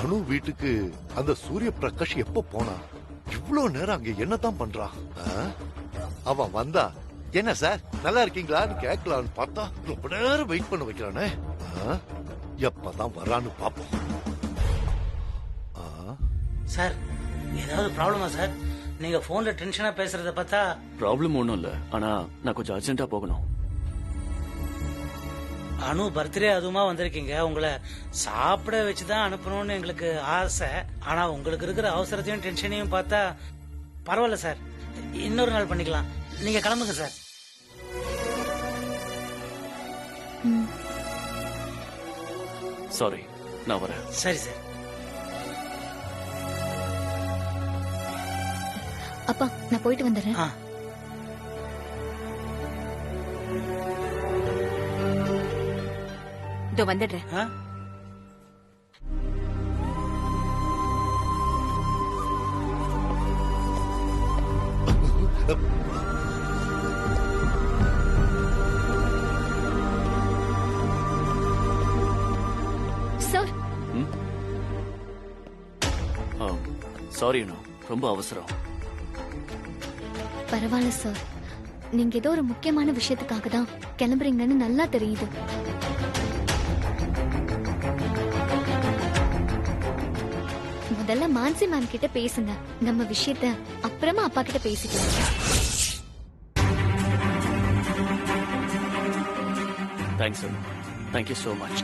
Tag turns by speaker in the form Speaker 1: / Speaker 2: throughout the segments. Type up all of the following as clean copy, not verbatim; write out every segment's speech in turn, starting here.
Speaker 1: அனு வீட்டுக்கு அந்த சூரிய பிரகாஷ் எப்ப போனா? இவ்வளவு நேரம் அங்க என்னதான் பண்றான்? அவன் வந்தா என்ன சார் நல்லா இருக்கீங்களான்னு கேட்கலான்னு பார்த்தா ரொம்ப நேரம் வெயிட் பண்ண வைக்கிறானே. எப்பதான் வரான்னு பாப்போம்.
Speaker 2: சார் ஏதாவது ப்ராப்ளமா சார்? நீங்க போன்ல டென்ஷனா பேசுறத பார்த்தா.
Speaker 3: ப்ராப்ளம் ஒண்ணும் இல்ல, ஆனா நான் கொஞ்சம் அர்ஜென்ட்டா போகணும்.
Speaker 2: அனு பர்த்டே அதுமா வந்திருக்கீங்க, உங்களை சாப்பிட வச்சுதான் அனுப்பணும்னு எங்களுக்கு ஆசை. ஆனா உங்களுக்கு இருக்கிற அவசரத்தையும் டென்ஷனையும் பார்த்தா பரவாயில்ல சார், இன்னொரு நாள் பண்ணிக்கலாம். நீங்க கிளம்புங்க சார்.
Speaker 3: சாரி, நான் வரேன்.
Speaker 2: சரி சார்.
Speaker 4: அப்பா நான் போயிட்டு வந்துடுறேன். இதோ வந்துடுறேன். சார்
Speaker 3: சாரி அனு, ரொம்ப அவசரம்.
Speaker 4: பரவாயில்ல சார், நீங்க ஏதோ ஒரு முக்கியமான விஷயத்துக்காக தான் கிளம்புறீங்கன்னு நல்லா தெரியுது. முதல்ல மான்சி மேம் கிட்ட பேசுங்க, நம்ம விஷயத்த அப்புறமா அப்பா கிட்ட பேசிக்கலாம்.
Speaker 3: தேங்க்ஸ் அனு, தேங்க்யூ சோ மச்.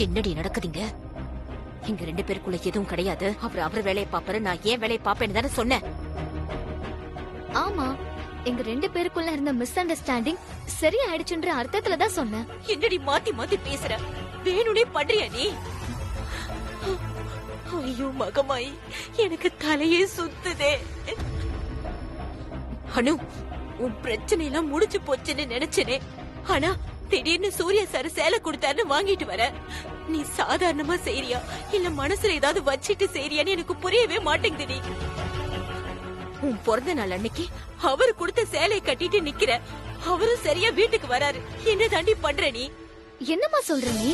Speaker 5: என்னடி நடக்குதுங்க? எங்க 2 பேருக்குள்ள எதுவும் கிடையாது. அவர் வேலையை பாப்பாரு, நான் ஏன் வேலையை பாப்பேன்னு தானே சொன்னேன்.
Speaker 4: ஆமா, எங்க 2 பேருக்குள்ள இருந்த மிஸ் அண்டர்ஸ்டாண்டிங் சரியாயிடுச்சுன்ற அர்த்தத்துல தான் சொன்னேன்.
Speaker 5: என்னடி மாத்தி மாத்தி பேசுற? வேணும்னே பண்றியா நீ? ஐயோ மகமாயி, எனக்கு தலையே சுத்துதே. அனு, உன் பிரச்சனை எல்லாம் முடிஞ்சு போச்சுன்னு நினைச்சனே. ஆனா திடீர்னு சூர்யா சார் சேலை கொடுத்தாருன்னு வாங்கிட்டு வர. நீ சாதாரணமா செய்யறியா இல்ல மனசுல ஏதாவது வச்சிட்டு செய்யறியான்னு எனக்கு புரியவே மாட்டேங்குது. உன் பிறந்த நாள் அன்னைக்கு அவரு கொடுத்த சேலையை கட்டிட்டு நிக்கிற. அவரும் சரியா வீட்டுக்கு வராரு, என்ன தாண்டி பண்ற நீ?
Speaker 4: என்னம்மா சொல்ற நீ?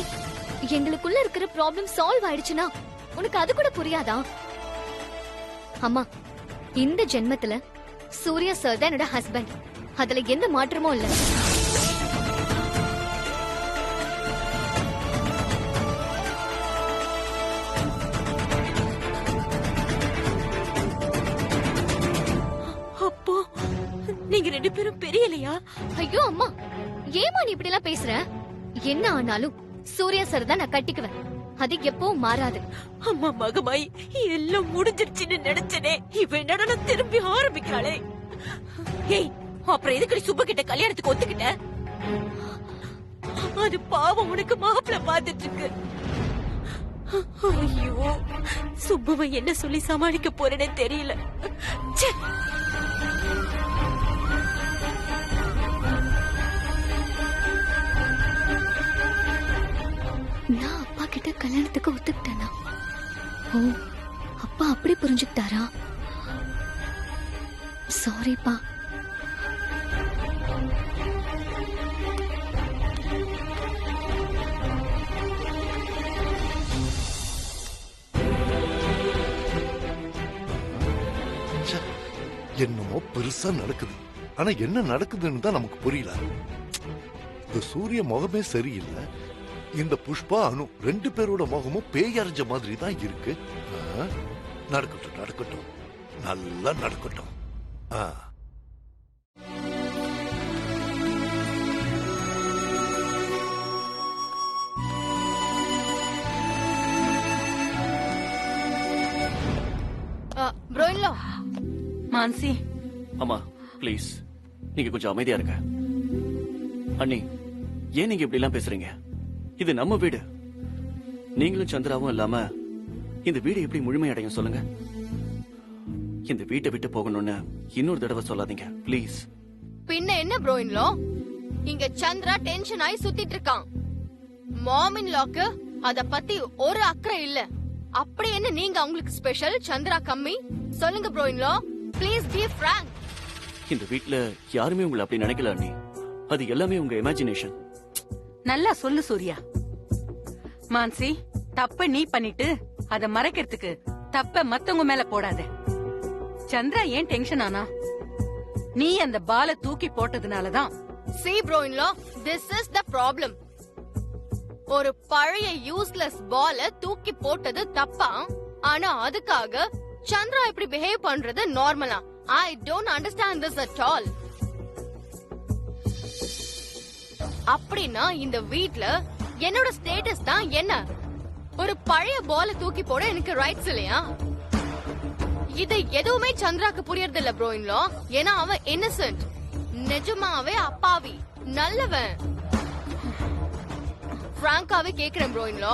Speaker 4: எங்களுக்குள்ள இருக்கிற ப்ராப்ளம் சால்வ் ஆயிடுச்சுன்னா உனக்கு அது கூட புரியாதா? அம்மா, இந்த ஜென்மத்துல சூர்யா சார் தான் என்னோட ஹஸ்பண்ட், அதுல எந்த மாற்றமும் இல்ல.
Speaker 5: அப்போ நீங்க 2 பேரும் பெரியலையா?
Speaker 4: ஐயோ அம்மா, ஏமா நீ இப்படி எல்லாம் பேசுற? என்ன ஆனாலும் சூர்யா சார் தான் நான் கட்டிக்குவேன், அது எப்பவும் மாறாது.
Speaker 5: அம்மா மகமாய், எல்லாம் முடிஞ்சிருச்சுன்னு நினைச்சனே. இவ என்னடா திரும்பி ஆரம்பிக்கிறாளே. ஏய், அப்புறம் எதுக்கு சுப்ப கிட்ட கல்யாணத்துக்கு ஒத்துக்கிட்ட? அது பாவம், உனக்கு மாப்பிள்ள பாத்துட்டு இருக்கு. ஐயோ, சுப்புவை என்ன சொல்லி சமாளிக்க போறேன்னு தெரியல.
Speaker 4: நான் அப்பா கிட்ட கல்யாணத்துக்கு ஒத்துக்கிட்டேனா? ஓ, அப்பா அப்படி புரிஞ்சுக்கிட்டாரா? சாரிப்பா.
Speaker 1: என்னமோ பெருசா நடக்குது, ஆனா என்ன நடக்குதுன்னு தான் நமக்கு புரியல. இந்த சூரிய முகமே சரியில்லை, இந்த புஷ்பா அனு 2 பேரோட முகமும் பேயறிஞ்ச மாதிரி தான் இருக்கு. நடக்கட்டும் நடக்கட்டும், நல்லா நடக்கட்டும்.
Speaker 4: ப்ரோயின்லோ,
Speaker 2: மான்சி.
Speaker 3: அம்மா ப்ளீஸ், நீங்க கொஞ்சம் அமைதியா இருங்க. அண்ணி, ஏன் நீங்க இப்படி எல்லாம் பேசுறீங்க? இது நம்ம வீடு. நீங்களும் சந்திராவும் இல்லாம இந்த வீடு எப்படி முழுமையடையும் சொல்லுங்க? இந்த வீட்டை விட்டு போகணும்னு இன்னொரு தடவை சொல்லாதீங்க ப்ளீஸ்.
Speaker 4: பின்ன என்ன ப்ரோ இன்லோ, இங்க சந்திரா டென்ஷன் ஆகி சுத்திட்டு இருக்கான். மாம் இன்லாக்கு அத பத்தி ஒரு அக்கறை இல்ல. அப்படி என்ன நீங்க அவங்களுக்கு ஸ்பெஷல், சந்திரா கம்மி? சொல்லுங்க bro in law, please be frank.
Speaker 3: இந்த வீட்ல யாருமே உங்களை அப்படி நினைக்கல அண்ணி. அது எல்லாமே உங்க இமேஜினேஷன்.
Speaker 6: நல்லா சொல்லு சூர்யா. மான்சி, தப்ப நீ பண்ணிட்டு அத மறைக்கிறதுக்கு தப்ப மத்தவங்க மேல போடாத. சந்திரா ஏன் டென்ஷன் ஆனா? நீ அந்த பால தூக்கி போட்டதுனாலதான்.
Speaker 4: See bro in law, this is the problem. ஒரு பழைய யூஸ்லெஸ் பால தூக்கி போட்டது தப்பா, ஆனா அதுக்காக சந்திரா இப்படி பிஹேவ் பண்றது நார்மலா? I don't understand this at all. அப்படின்னா இந்த வீட்ல என்னோட ஸ்டேட்டஸ் தான் என்ன? ஒரு பழைய பால தூக்கி போட எனக்கு ரைட்ஸ் இல்லையா? இது எதுவுமே சந்திராக்கு புரியறது இல்ல ப்ரோ இன் லா. ஏன்னா அவன் இன்னசென்ட், நிஜமாவே அப்பாவி, நல்லவன். பிராங்காவே கேக்குறேன் ப்ரோ இன் லா,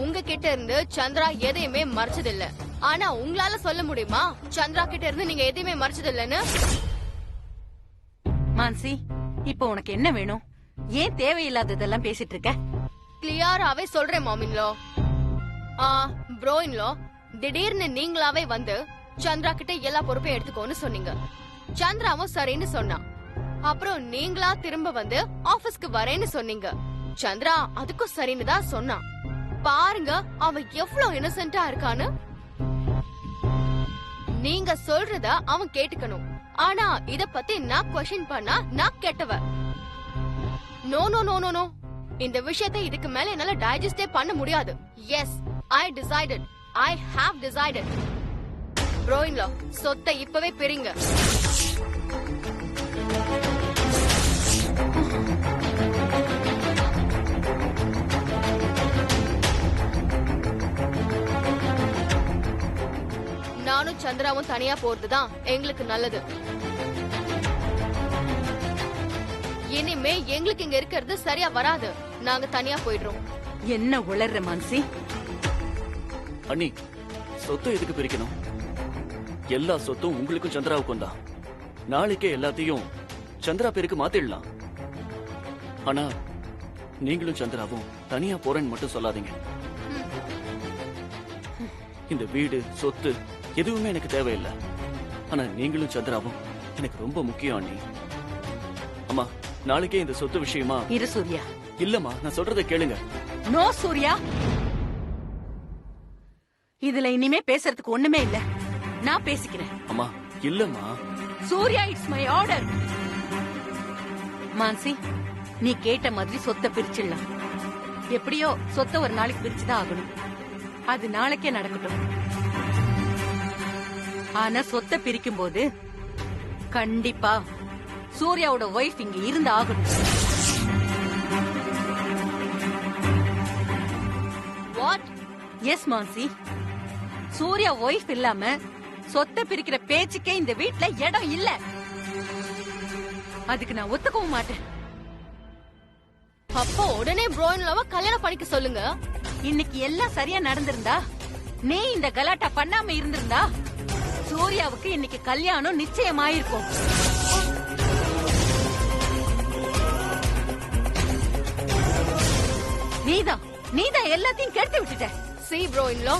Speaker 4: உங்ககிட்ட இருந்து சந்திரா எதையுமே மறைச்சது இல்ல. ஆனா உங்களால சொல்ல முடியுமா சந்திரா கிட்ட இருந்து நீங்க எதையுமே மறைச்சது இல்லன்னு?
Speaker 6: மான்சி, இப்போ உனக்கு என்ன வேணும்? ஏன் தேவையில்லாததெல்லாம் பேசிட்டு இருக்க?
Speaker 4: கிளியராவே சொல்றேன் மாம் இன் லா. ப்ரோ இன் லா, திடீர்னு நீங்களாவே வந்து சந்திரா கிட்ட எல்லா பொறுப்பையும் எடுத்துக்கோன்னு சொன்னீங்க. சந்திராவும் சரின்னு சொன்னான். அப்புறம் நீங்களா திரும்ப வந்து ஆபீஸ்க்கு வரேன்னு சொன்னீங்க. சந்திரா அதுக்கும் சரின்னு தான் சொன்னான். பாருங்க அவன் எவ்வளவு இன்னசென்ட்டா இருக்கான்னு. நீங்க சொல்றத அவன் கேட்டுக்கணும். ஆனா இத பத்தி நான் क्वेश्चन பண்ணா நான் கெட்டவ. No no no no no, இந்த விஷயத்தை இதுக்கு மேல என்னால டைஜஸ்டே பண்ண முடியாது. Yes, I decided. I have decided. Bro in law, சொத்தை இப்பவே பிரிங்க. நானும் சந்திராவும் தனியா போறதுதான் எங்களுக்கு நல்லது. இனிமே எங்களுக்கு இங்க இருக்கிறது சரியா வராது. நாங்க தனியா போயிடுறோம்.
Speaker 6: என்ன உளர்ற மான்சி?
Speaker 3: அண்ணி, சொத்தை எதுக்கு பிரிக்கணும்? எல்லா சொத்தும் உங்களுக்கும் சந்திராவுக்கும் தான். நாளைக்கே எல்லாத்தையும் சந்திரா பேருக்கு மாத்திடலாம். ஆனா நீங்களும் சந்திராவும் தனியா போறேன்னு மட்டும் சொல்லாதீங்க. இந்த வீடு சொத்து எதுவுமே எனக்கு தேவையில்லை. ஆனா நீங்களும் சந்திராவும் எனக்கு ரொம்ப முக்கியம் அண்ணி. அம்மா, நாளைக்கே இந்த சொத்து விஷயமா.
Speaker 6: இரு சூர்யா.
Speaker 3: இல்லம்மா, நான் சொல்றதை கேளுங்க.
Speaker 6: நோ சூர்யா, இதுல இனிமே பேசுறதுக்கு ஒண்ணுமே இல்ல. நான் பேசிக்கிறேன்.
Speaker 3: அம்மா, இல்லம்மா.
Speaker 6: Surya, it's my order. Mansi, நீ கேட்ட மாதிரி சொத்தை பிரிச்சிடலாம். எப்படியோ சொத்தை ஒரு நாளைக்கு பிரிச்சுதான் ஆகணும். அது நாளைக்கே நடக்கட்டும். ஆனா சொத்தை பிரிக்கும் போது கண்டிப்பா சூர்யாவோட ஒய்ஃப் இங்க இருந்து ஆகணும்.
Speaker 4: What?
Speaker 6: Yes Mansi, Surya wife இல்லாம சொத்தை பிரிக்கிற பேச்சுக்கே இந்த வீட்ல இடம் இல்ல. அதுக்கு நான் ஒத்துக்கவும் மாட்டேன்.
Speaker 4: அப்போ உடனே ப்ரோ இன் லாவை கல்யாணம் பண்ணிக்க சொல்லுங்க.
Speaker 6: இன்னைக்கு எல்லாம் சரியா நடந்திருந்தா, நீ இந்த கலாட்டா பண்ணாம இருந்திருந்தா, சூர்யாவுக்கு இன்னைக்கு கல்யாணம் நிச்சயமாயிருக்கும். நீதான் எல்லாத்தையும் கெடுத்து விட்டுட்ட.
Speaker 4: See bro in law,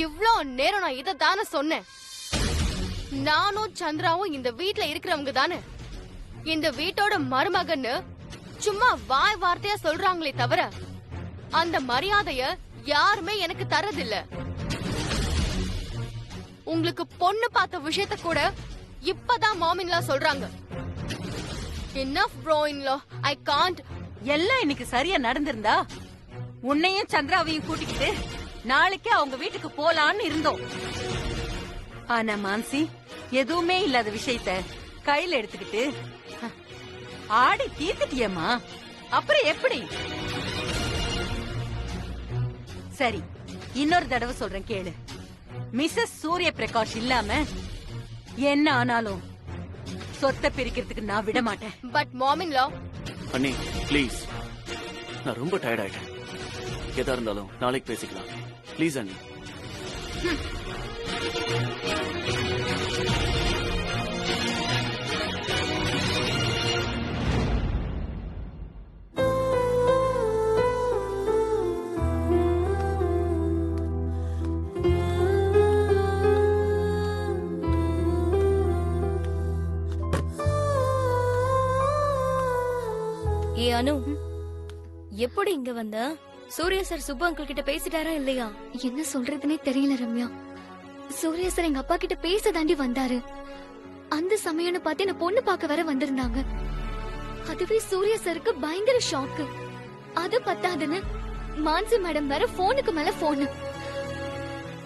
Speaker 4: இவ்ளோ நேரம் நான் இத தானே சொன்னேன். நானும் சந்திராவும் இந்த வீட்ல இருக்கிறவங்க தானே. இந்த வீட்டோட மருமகன்னு சும்மா வாய் வார்த்தையா சொல்றாங்களே தவிர அந்த மரியாதைய யாருமே எனக்கு தரதில்ல. உங்களுக்கு பொண்ணு பார்த்த விஷயத்த கூட இப்பதான் மாமின்லா சொல்றாங்க. Enough bro in law, I can't.
Speaker 6: எல்லாம் இன்னைக்கு சரியா நடந்திருந்தா உன்னையும் சந்திராவையும் கூட்டிக்கிட்டு நாளைக்கே அவங்க வீட்டுக்கு போலான்னு இருந்தோம். ஆனா மான்சி, எதுவுமே இல்லாத விஷயத்த கையில எடுத்துக்கிட்டு ஆடி தீர்த்துட்டியம்மா. அப்புறம் எப்படி? சரி, இன்னொரு தடவை சொல்றேன் கேளு. மிஸ்ஸஸ் சூரிய பிரகாஷ் இல்லாம என்ன ஆனாலும் சொத்தை பிரிக்கிறதுக்கு நான் விட மாட்டேன்.
Speaker 4: பட் மாமின்லா.
Speaker 3: அண்ணி ப்ளீஸ், நான் ரொம்ப டயர்ட் ஆயிட்டேன். எதா இருந்தாலும் நாளைக்கு பேசிக்கலாம் ப்ளீஸ் அண்ணி.
Speaker 7: ஏ அனு, எப்படி இங்க வந்த? சூர்யா சார் சுப்பு அங்கிள் கிட்ட பேசிட்டாரா இல்லையா?
Speaker 4: என்ன சொல்றதுனே தெரியல ரம்யா. சூர்யா சார் எங்க அப்பா கிட்ட பேச தாண்டி வந்தாரு. அந்த சமயம்னு பார்த்து என்ன பொண்ணு பார்க்க வர வந்திருந்தாங்க. அதுவே சூர்யா சாருக்கு பயங்கர ஷாக்கு. அது பத்தாதுன்னு மான்சி மேடம் வேற போனுக்கு மேல போனு.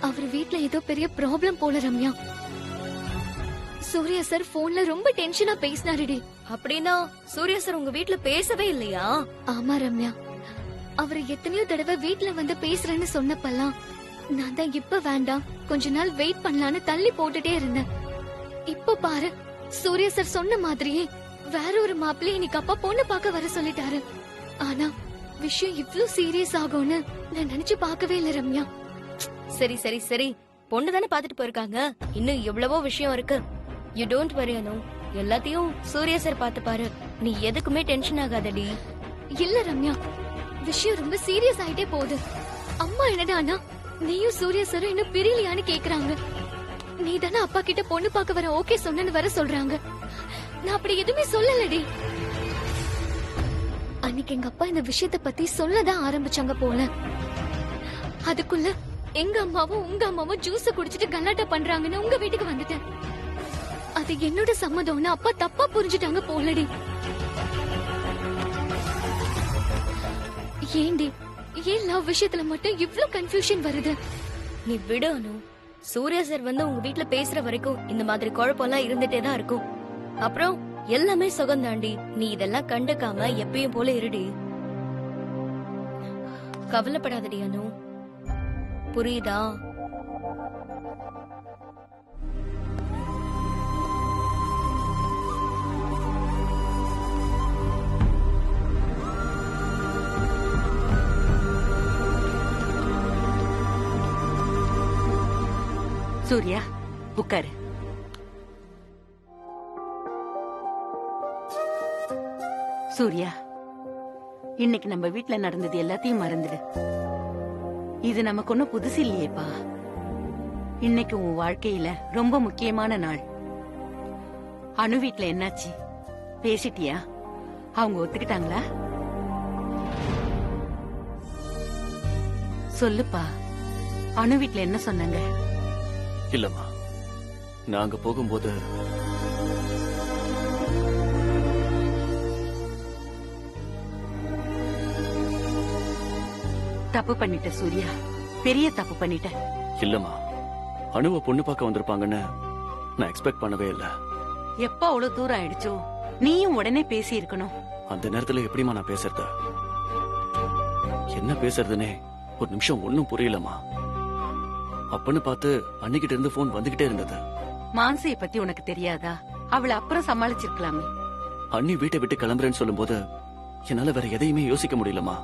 Speaker 4: அவர் வீட்ல ஏதோ பெரிய ப்ராப்ளம் போல ரம்யா. சூர்யா சார் போன்ல ரொம்ப டென்ஷனா பேசினாருடி.
Speaker 7: அப்படின்னா சூர்யா சார் உங்க வீட்ல பேசவே இல்லையா?
Speaker 4: ஆமா ரம்யா, அவர் எத்தனையோ தடவை வீட்ல வந்து பேசுறேன்னு சொன்னப்பெல்லாம் நான் தான் இப்ப வேண்டாம், கொஞ்ச நாள் வெயிட் பண்ணலான்னு தள்ளி போட்டுட்டே இருந்தேன். இப்ப பாரு, சூர்யா சார் சொன்ன மாதிரியே வேற ஒரு மாப்பிள்ளை இன்னைக்கு அப்பா பொண்ணு பார்க்க வர சொல்லிட்டாரு. ஆனா விஷயம் இவ்ளோ சீரியஸ் ஆகும்னு நான் நினைச்சு பார்க்கவே இல்ல ரம்யா.
Speaker 7: சரி சரி சரி, பொண்ணு தானே பாத்துட்டு போயிருக்காங்க, இன்னும் எவ்வளவோ விஷயம் இருக்கு. யூ டோன்ட் வரி அனு, எல்லாத்தையும் சூர்யா சார் பாத்து பாரு. நீ எதுக்குமே டென்ஷன் ஆகாதடி.
Speaker 4: இல்ல ரம்யா, விஷயம் ரொம்ப சீரியஸ் ஆயிட்டே போகுது. அம்மா என்னடானா நீயும் சூர்யா சாரும் இன்னும் பிரியலையான்னு கேக்குறாங்க. நீ தானே அப்பா கிட்ட பொண்ணு பார்க்க வர ஓகே சொன்னு வர சொல்றாங்க. நான் அப்படி எதுவுமே சொல்லலடி. அன்னைக்கு எங்க அப்பா இந்த விஷயத்த பத்தி சொல்லதான் ஆரம்பிச்சாங்க போல. அதுக்குள்ள எங்க அம்மாவும் உங்க அம்மாவும் ஜூஸ் குடிச்சிட்டு கலாட்டா பண்றாங்கன்னு உங்க வீட்டுக்கு வந்துட்டேன். அது என்னோட சம்மதம்னு அப்பா தப்பா புரிஞ்சுட்டாங்க போலடி. ஏண்டி, ஏன் லவ் விஷயத்துல மட்டும் இவ்ளோ கன்ஃபியூஷன் வருது?
Speaker 7: நீ விடு அனு, சூர்யா சார் வந்து உங்க வீட்ல பேசுற வரைக்கும் இந்த மாதிரி குழப்பம்லாம் இருந்துட்டே தான் இருக்கும். அப்புறம் எல்லாமே சுகந்தாண்டி. நீ இதெல்லாம் கண்டுக்காம எப்பயும் போல இருடி. கவலைப்படாதடி அனு, புரியுதா?
Speaker 6: சூர்யா, உட்காரு. சூர்யா, இன்னைக்கு நம்ம வீட்ல நடந்தது எல்லாத்தையும் மறந்துடு. இது நமக்கு ஒன்னும் புதுசு இல்லையேப்பா. இன்னைக்கு உன் வாழ்க்கையில ரொம்ப முக்கியமான நாள். அனு வீட்ல என்னாச்சு, பேசிட்டியா? அவங்க ஒத்துக்கிட்டாங்களா? சொல்லுப்பா, அனு வீட்ல என்ன சொன்னாங்க?
Speaker 3: இல்லம்மா, நாங்க போகும்போது
Speaker 6: தப்பு பண்ணிட்ட சூர்யா, பெரிய தப்பு பண்ணிட்ட.
Speaker 3: இல்லம்மா, அனுவ பொண்ணு பார்க்க வந்திருப்பாங்கன்னு நான் எக்ஸ்பெக்ட் பண்ணவே இல்ல.
Speaker 6: எப்ப அவ்வளவு தூரம் ஆயிடுச்சோ நீயும் உடனே பேசி இருக்கணும்.
Speaker 3: அந்த நேரத்துல எப்படிமா நான் பேசுறது? என்ன பேசுறதுனே ஒரு நிமிஷம் ஒண்ணும் புரியலம்மா. அப்பன்னு பார்த்து அன்னிக்கிட்ட இருந்து போன் வந்துகிட்டே இருந்தது.
Speaker 6: மான்சியை பத்தி உனக்கு தெரியாதா? அவளை அப்புறம் சமாளிச்சிருக்கலாமே.
Speaker 3: அண்ணி வீட்டை விட்டு கிளம்புறேன்னு சொல்லும்போது என்னால வேற எதையுமே யோசிக்க முடியலமா.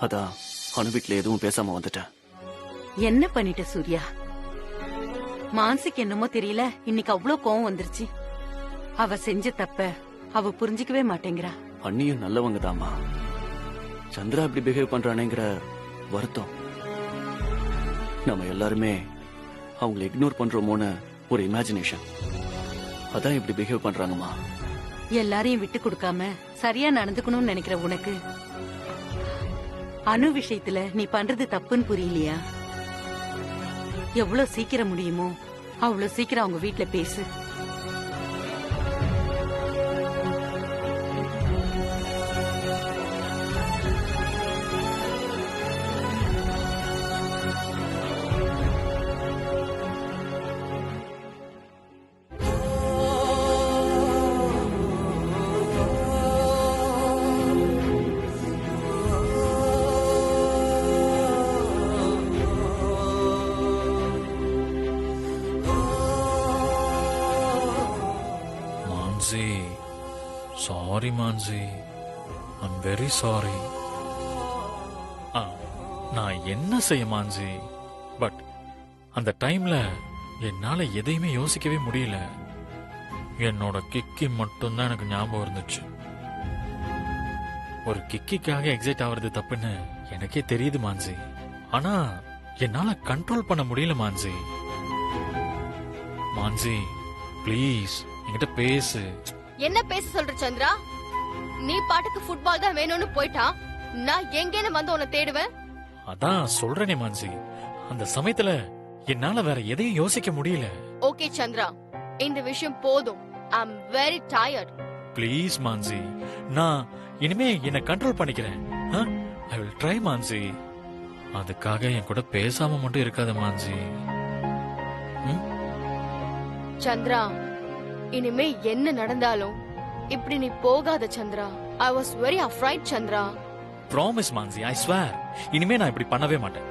Speaker 3: அதான் அனு வீட்டுல எதுவும் பேசாம வந்துட்டேன்.
Speaker 6: என்ன பண்ணிட்ட சூர்யா? மான்சிக்கு என்னமோ தெரியல, இன்னைக்கு அவ்வளவு கோவம் வந்துருச்சு. அவ செஞ்ச தப்ப அவ புரிஞ்சுக்கவே மாட்டேங்கிறா.
Speaker 3: அண்ணியும் நல்லவங்க தாமா. சந்திரா இப்படி பிஹேவ் பண்றானேங்கிற வருத்தம். நம்ம எல்லாருமே அவங்களை இக்னோர் பண்றோமோன்னு ஒரு இமேஜினேஷன். அதான் இப்படி பிஹேவ் பண்றாங்கம்மா.
Speaker 6: எல்லாரையும் விட்டு கொடுக்காம சரியா நடந்துக்கணும்னு நினைக்கிற உனக்கு அனு விஷயத்துல நீ பண்றது தப்புன்னு புரியலையா? எவ்வளவு சீக்கிரம் முடியுமோ அவ்வளவு சீக்கிரம் அவங்க வீட்டுல பேசு.
Speaker 8: Sorry Mansi, I'm very sorry. நான் என்ன செய்ய மான்சி? பட் அந்த டைம்ல என்னால எதையுமே யோசிக்கவே முடியல. என்னோட கிக்கி மட்டும்தான் எனக்கு ஞாபகம் இருந்துச்சு. ஒரு கிக்கிக்காக எக்ஸைட் ஆவறது தப்புன்னு எனக்கே தெரியுது மான்சி. ஆனா என்னால கண்ட்ரோல் பண்ண முடியல மான்சி. மான்சி ப்ளீஸ் என்கிட்ட பேசு.
Speaker 7: என்ன பேச சொல்ற சந்திரா? நீ பாட்டுக்கு ஃபுட்பால் தான் வேணும்னு போயிட்டா நான் எங்கேன்னு வந்து உன்னை தேடுவேன்.
Speaker 8: அதான் சொல்றேனே மான்சி, அந்த சமயத்துல என்னால வேற எதையும் யோசிக்க முடியல.
Speaker 7: ஓகே சந்திரா, இந்த விஷயம் போதும். I am very tired.
Speaker 8: Please Mansi, நான் இனிமே என்ன கண்ட்ரோல் பண்ணிக்கிறேன். I will try Mansi. அதுக்காக என் கூட பேசாம மட்டும் இருக்காத மான்சி.
Speaker 7: சந்திரா, இனிமே என்ன நடந்தாலும் இப்படி நீ போகாத Chandra. I was very afraid Chandra.
Speaker 8: Promise Mansi, I swear. இனிமே நான் இப்படி பண்ணவே மாட்டேன்.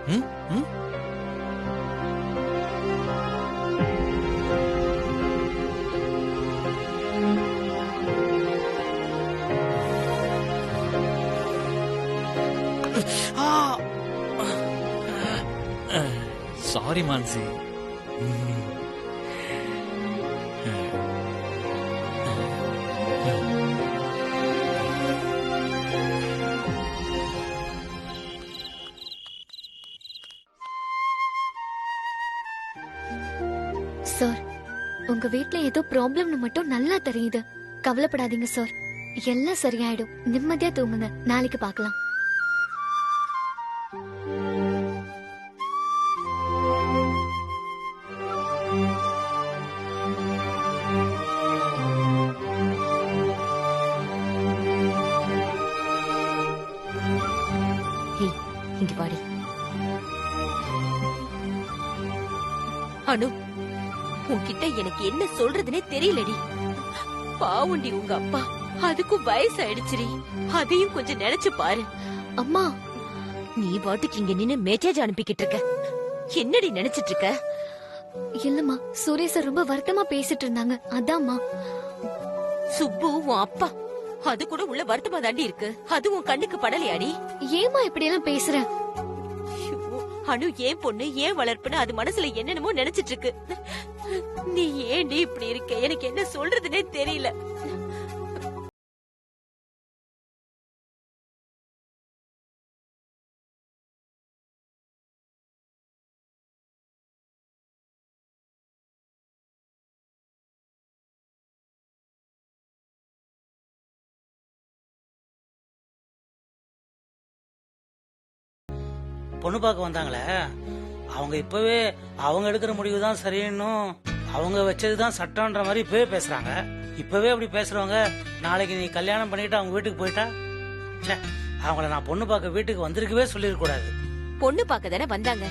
Speaker 8: சாரி மான்சி.
Speaker 4: சார், உங்க வீட்ல ஏதோ ப்ராப்ளம்னு மட்டும் நல்லா தெரியுது. கவலைப்படாதீங்க சார், எல்லாம் சரியாயிடும். நிம்மதியா தூங்குங்க, நாளைக்கு பார்க்கலாம்.
Speaker 5: இங்க வாடி. அனு, உன்கிட்ட எனக்கு என்ன சொல்றதுனே தெரியலடி. பாவுண்டி உங்க அப்பா, அதுக்கும் வயசாயிடுச்சுடி. அதையும் கொஞ்சம் நினைச்சு பாரு.
Speaker 4: அம்மா,
Speaker 5: நீ பாட்டுக்கு இங்க நின்னு மெசேஜ் அனுப்பிக்கிட்டு இருக்க. என்னடி நினைச்சிட்டு இருக்க?
Speaker 4: இல்லம்மா, சூர்யா சார் ரொம்ப வருத்தமா பேசிட்டு இருந்தாங்க, அதாம்மா.
Speaker 5: சுப்பு உன் அப்பா, அது கூட உள்ள வருத்தமா தாண்டி இருக்கு. அது உன் கண்ணுக்கு படலையாடி?
Speaker 4: ஏமா இப்படி எல்லாம் பேசுற?
Speaker 5: அனு ஏன் பொண்ணு, ஏன் வளர்ப்புன்னு அது மனசுல என்னென்னமோ நினைச்சிட்டு இருக்கு. நீ ஏன்டி இப்படி இருக்க? எனக்கு என்ன சொல்றதுன்னே தெரியல.
Speaker 2: பொண்ணு பார்க்க வந்தாங்களே, அவங்க இப்பவே அவங்க எடுக்கிற முடிவு தான் சரின்னும் அவங்க வச்சதுதான் சட்டம்ன்ற மாதிரி இப்பவே பேசுறாங்க. இப்பவே அப்படி பேசுறவங்க நாளைக்கு நீ கல்யாணம் பண்ணிட்டு அவங்க வீட்டுக்கு போயிட்டா, அவங்கள நான் பொண்ணு பார்க்க வீட்டுக்கு வந்திருக்கவே சொல்லிருக்க கூடாது.
Speaker 5: பொண்ணு பார்க்க தானே வந்தாங்க,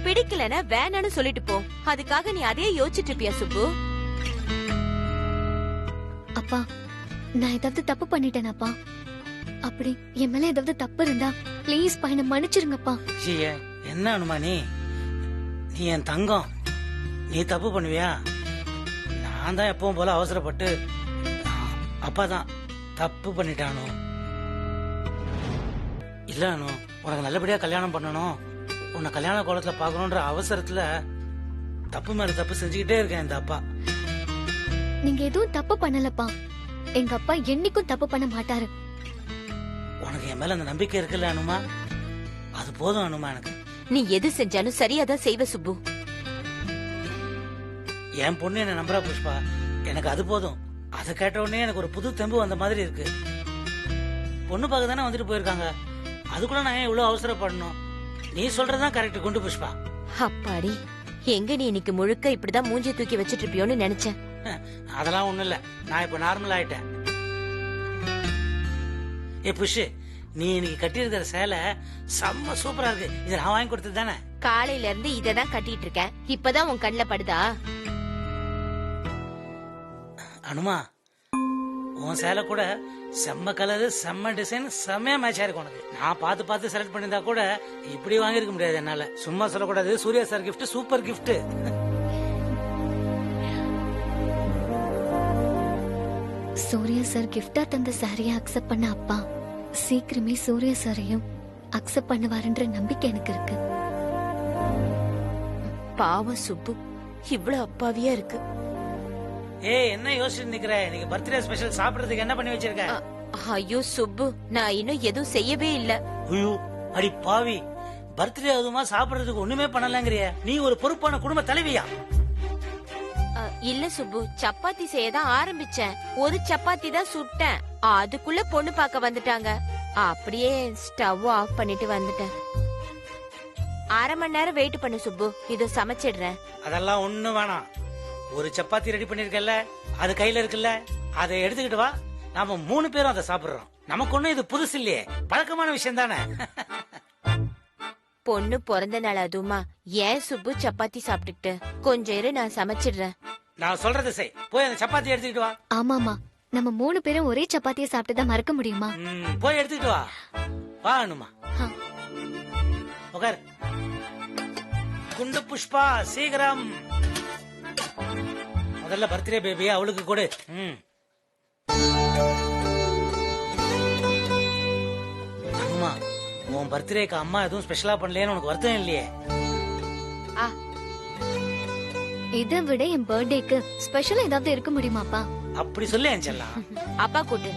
Speaker 5: பிடிக்கலன்னா வேணான்னு சொல்லிட்டு போ. அதுக்காக நீ அதே யோசிச்சுட்டு இருப்பியா சுப்பு?
Speaker 4: அப்பா, நான் ஏதாவது தப்பு பண்ணிட்டேனாப்பா? அப்படி என் மேல ஏதாவது தப்பு இருந்தா ப்ளீஸ் பையனை மன்னிச்சிருங்கப்பா.
Speaker 2: என்ன அனுமா நீ என் தங்கம், நீ தப்பு பண்ணுவியா? நான் தான் எப்பவும் போல அவசரப்பட்டு அப்பா தான் தப்பு பண்ணிட்டானோ. இல்ல அனு, உனக்கு நல்லபடியா கல்யாணம் பண்ணணும், உன்னை கல்யாண கோலத்துல பாக்கணும்ன்ற அவசரத்துல தப்பு மேல தப்பு செஞ்சுக்கிட்டே இருக்கேன் இந்த அப்பா.
Speaker 4: நீங்க எதுவும் தப்பு பண்ணலப்பா. எங்க அப்பா என்னைக்கும் தப்பு பண்ண மாட்டாரு.
Speaker 2: உனக்கு என் மேல அந்த நம்பிக்கை இருக்குல்ல அனுமா? அது போதும் அனுமா எனக்கு.
Speaker 5: நீ எது செஞ்சாலும் சரியாதான் செய்வ சுப்பு.
Speaker 2: என் பொண்ணு என்ன நம்புறா புஷ்பா, எனக்கு அது போதும். அதை கேட்ட உடனே எனக்கு ஒரு புது தெம்பு வந்த மாதிரி இருக்கு. பொண்ணு பார்க்க தானே வந்துட்டு போயிருக்காங்க, அதுக்குள்ள நான் ஏன் இவ்வளவு அவசரப்படணும்? நீ சொல்றதுதான் கரெக்ட் குண்டு புஷ்பா.
Speaker 5: அப்பாடி, எங்க நீ இன்னைக்கு முழுக்க இப்படிதான் மூஞ்சி தூக்கி வச்சிட்டு இருப்பியோன்னு நினைச்சேன்.
Speaker 2: அதெல்லாம் ஒண்ணும் இல்ல, நான் இப்ப நார்மல் ஆயிட்டேன். ஏ புஷ், நீ இன்னைக்கு கட்டியிருக்கிற சேலை செம்ம சூப்பரா இருக்கு. இதை நான் வாங்கி கொடுத்தது தானே?
Speaker 5: காலையில இருந்து இததான் கட்டிட்டு இருக்கேன், இப்பதான் உன் கண்ணுல படுதா?
Speaker 2: அனுமா, உன் சேலை கூட செம்ம கலரு, செம்ம டிசைன், செம்மையா மேட்சா இருக்கு உனக்கு. நான் பார்த்து பார்த்து செலக்ட் பண்ணிருந்தா கூட இப்படி வாங்கிருக்க முடியாது என்னால. சும்மா சொல்லக்கூடாது, Surya sir gift super gift.
Speaker 4: Surya sir கிஃப்டா தந்த சாரியை அக்செப்ட் பண்ண அப்பா சீக்கிரமே சூர்யா சாரையும் அக்செப்ட் பண்ணுவாருன்ற நம்பிக்கை எனக்கு இருக்கு.
Speaker 5: பாவம் சுப்பு இவ்வளவு அப்பாவியா இருக்கு.
Speaker 2: ஏய் என்ன யோசிச்சுட்டு நிக்கிற? இன்னைக்கு பர்த்டே ஸ்பெஷல் சாப்பிடுறதுக்கு என்ன பண்ணி வச்சிருக்க?
Speaker 5: ஐயோ சுப்பு, நான் இன்னும் எதுவும் செய்யவே இல்ல.
Speaker 2: ஐயோ அடி பாவி, பர்த்டே அதுமா சாப்பிடுறதுக்கு ஒண்ணுமே பண்ணலங்கறிய? நீ ஒரு பொறுப்பான குடும்ப தலைவியா?
Speaker 5: இல்ல சுப்பு, சப்பாத்தி செய்யதான் ஆரம்பிச்சேன். ஒரு சப்பாத்தி தான் சுட்டேன், அதுக்குள்ள பொண்ணு பார்க்க வந்துட்டாங்க. அப்படியே ஸ்டவ் ஆஃப் பண்ணிட்டு வந்துட்டேன். 1/2 மணி நேரம் வெயிட் பண்ணு சுப்பு, இத சமைச்சிடுறேன்.
Speaker 2: அதெல்லாம் ஒண்ணு வேணாம். ஒரு சப்பாத்தி ரெடி பண்ணிருக்கல, அது கையில இருக்குல்ல, அதை எடுத்துக்கிட்டு வா. நாம 3 பேரும் அதை சாப்பிடுறோம். நமக்கு ஒண்ணும் இது புதுசு இல்லையே, பழக்கமான விஷயம் தானே.
Speaker 5: பொண்ணு பிறந்த நாள் அதுமா, ஏன் சுப்பு சப்பாத்தி சாப்பிட்டுக்கிட்டு? கொஞ்சம் இரு, நான் சமைச்சிடுறேன்.
Speaker 2: நான் சொல்றதை செய், போய் அந்த சப்பாத்தி எடுத்துக்கிட்டு வா.
Speaker 4: ஆமாமா, நம்ம 3 பேரும் ஒரே சப்பாத்தியை சாப்பிட்டு தான் மறக்க முடியுமா?
Speaker 2: போய் எடுத்துக்கிட்டு வா. வா அனுமா, உட்கார். குண்டு புஷ்பா சீக்கிரம். முதல்ல பர்த்டே பேபி அவளுக்கு கொடு. அம்மா, உன் பர்த்டேக்கு அம்மா எதுவும் ஸ்பெஷலா பண்ணலையேன்னு உனக்கு வருத்தம் இல்லையே?
Speaker 4: இதை விட என் பர்த்டேக்கு ஸ்பெஷலா ஏதாவது இருக்க முடியுமாப்பா?
Speaker 2: அப்படி சொல்லு செல்லம்.
Speaker 5: அப்பா கூட்டு.